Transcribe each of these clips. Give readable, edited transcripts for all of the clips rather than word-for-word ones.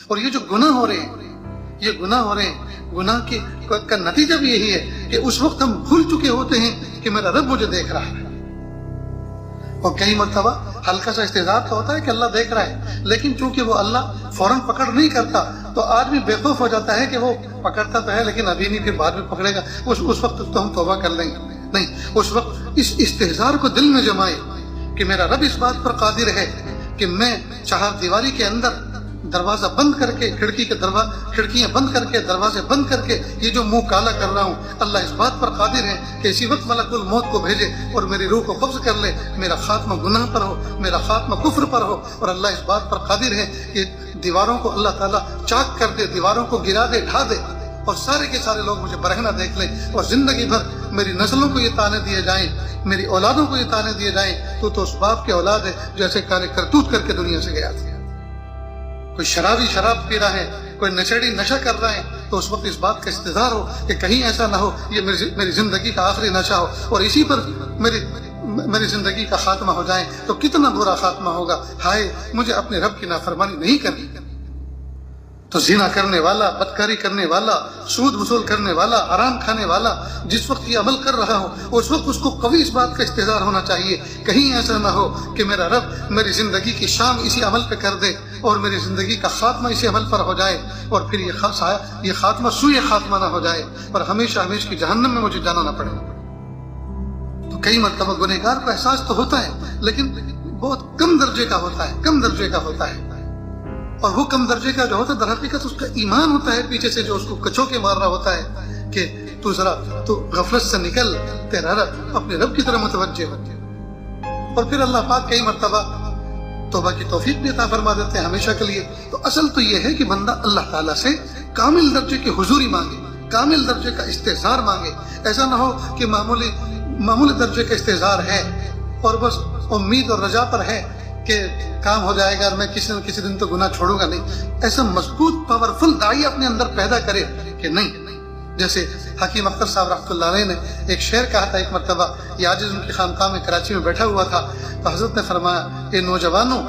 اور یہ جو گناہ ہو رہے ہیں، یہ گناہ ہو رہے ہیں، گناہ کا نتیجہ بھی یہی ہے کہ اس وقت ہم بھول چکے ہوتے ہیں کہ میرا رب مجھے دیکھ رہا ہے۔ اور کئی مرتبہ ہلکا سا استحضار تو ہوتا ہے کہ اللہ دیکھ رہا ہے، لیکن چونکہ وہ اللہ فوراً پکڑ نہیں کرتا تو آدمی بے خوف ہو جاتا ہے کہ وہ پکڑتا تو ہے لیکن ابھی نہیں، پھر بعد میں پکڑے گا، اس وقت تو ہم توبہ کر لیں گے۔ نہیں، اس وقت اس استحضار کو دل میں جمائے کہ میرا رب اس بات پر قادر ہے کہ میں چہار دیواری کے اندر دروازہ بند کر کے کھڑکیاں بند کر کے دروازے بند کر کے یہ جو منہ کالا کر رہا ہوں، اللہ اس بات پر قادر ہے کہ اسی وقت ملک الموت کو بھیجے اور میری روح کو قبض کر لے، میرا خاتمہ گناہ پر ہو، میرا خاتمہ کفر پر ہو، اور اللہ اس بات پر قادر ہے کہ دیواروں کو اللہ تعالیٰ چاک کر دے، دیواروں کو گرا دے، ڈھا دے، اور سارے کے سارے لوگ مجھے برہنہ دیکھ لیں، اور زندگی بھر میری نسلوں کو یہ تانے دیے جائیں، میری اولادوں کو یہ تانے دیے جائیں تو اس باپ کے اولاد ہے جیسے کالے کرتوت کر کے دنیا سے گیا تھا۔ کوئی شرابی شراب پی رہا ہے، کوئی نشیڑی نشہ کر رہا ہے، تو اس وقت اس بات کا انتظار ہو کہ کہیں ایسا نہ ہو یہ میری زندگی کا آخری نشہ ہو اور اسی پر میری زندگی کا خاتمہ ہو جائے تو کتنا برا خاتمہ ہوگا۔ ہائے مجھے اپنے رب کی نافرمانی نہیں کرنی۔ تو زنا کرنے والا، بدکاری کرنے والا، سود وصول کرنے والا، حرام کھانے والا جس وقت یہ عمل کر رہا ہو اس وقت اس کو قوی اس بات کا استحضار ہونا چاہیے کہیں ایسا نہ ہو کہ میرا رب میری زندگی کی شام اسی عمل پہ کر دے اور میری زندگی کا خاتمہ اسی عمل پر ہو جائے اور پھر یہ خاتمہ سوئے خاتمہ نہ ہو جائے اور ہمیشہ ہمیشہ کی جہنم میں مجھے جانا نہ پڑے۔ تو کئی مرتبہ گنہگار کو احساس تو ہوتا ہے لیکن بہت کم درجے کا ہوتا ہے، کم درجے کا ہوتا ہے، اور وہ کم درجے کا جو ہوتا ہے در حقیقت اس کا ایمان ہوتا ہے پیچھے سے جو اس کو کچو کے مار رہا ہوتا ہے کہ تو غفلت سے نکل، تیرا رب اپنے رب کی طرف متوجہ ہو۔ اور پھر اللہ پاک کئی مرتبہ توبہ کی توفیق بھی عطا فرما دیتے ہیں ہمیشہ کے لیے۔ تو اصل تو یہ ہے کہ بندہ اللہ تعالیٰ سے کامل درجے کی حضوری مانگے، کامل درجے کا استحضار مانگے۔ ایسا نہ ہو کہ معمولی درجے کا استحضار ہے اور بس امید اور رجا پر ہے کہ کام ہو جائے گا اور میں کسی نہ کسی دن تو گناہ چھوڑوں گا، نہیں۔ ایسا مضبوط پاورفل داعی اپنے اندر پیدا کرے کہ نہیں، جیسے حکیم اختر صاحب رحمۃ اللہ علیہ نے ایک شعر کہا تھا ایک مرتبہ، یہ عاجز ان کی خانقاہ میں کراچی میں بیٹھا ہوا تھا تو حضرت نے فرمایا اے نوجوانوں،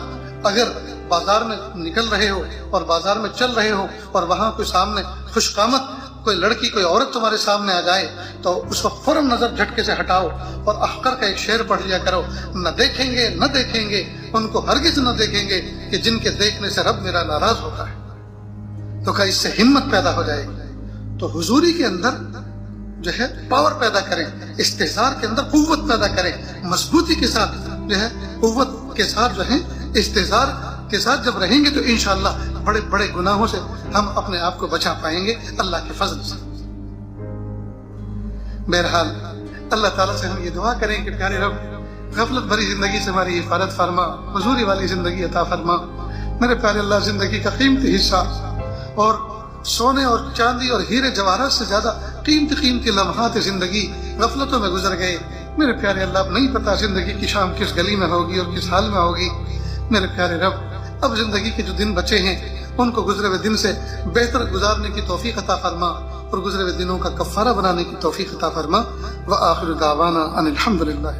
اگر بازار میں نکل رہے ہو اور بازار میں چل رہے ہو اور وہاں کوئی سامنے خوش قامت کوئی لڑکی کوئی عورت تمہارے سامنے آ جائے تو اس وقت فوراً نظر جھٹکے سے ہٹاؤ اور احقر کا ایک شعر پڑھ لیا کرو، نہ دیکھیں گے ان کو ہرگز نہ دیکھیں گے کہ جن کے دیکھنے سے رب میرا ناراض ہوتا ہے۔ تو کیا اس سے ہمت پیدا ہو جائے گی؟ تو حضوری کے اندر جو ہے پاور پیدا کریں، استحضار کے اندر قوت پیدا کریں، مضبوطی کے ساتھ جو ہے قوت کے ساتھ جو ہے استحضار کے ساتھ جب رہیں گے تو انشاءاللہ بڑے بڑے گناہوں سے ہم اپنے آپ کو بچا پائیں گے اللہ کے فضل سے۔ بہرحال اللہ تعالیٰ سے ہم یہ دعا کریں کہ پیارے رب غفلت بھری زندگی سے ہماری حفاظت فرما، حضوری والی زندگی عطا فرما۔ میرے پیارے اللہ زندگی کا قیمتی حصہ اور سونے اور چاندی اور ہیرے جواہرات سے زیادہ قیمتی لمحات زندگی غفلتوں میں گزر گئے۔ میرے پیارے اللہ اب نہیں پتا زندگی کی شام کس گلی میں ہوگی اور کس حال میں ہوگی۔ میرے پیارے رب اب زندگی کے جو دن بچے ہیں ان کو گزرے ہوئے دن سے بہتر گزارنے کی توفیق عطا فرما اور گزرے ہوئے دنوں کا کفارہ بنانے کی توفیق عطا فرما۔ وآخر دعوانا ان الحمدللہ۔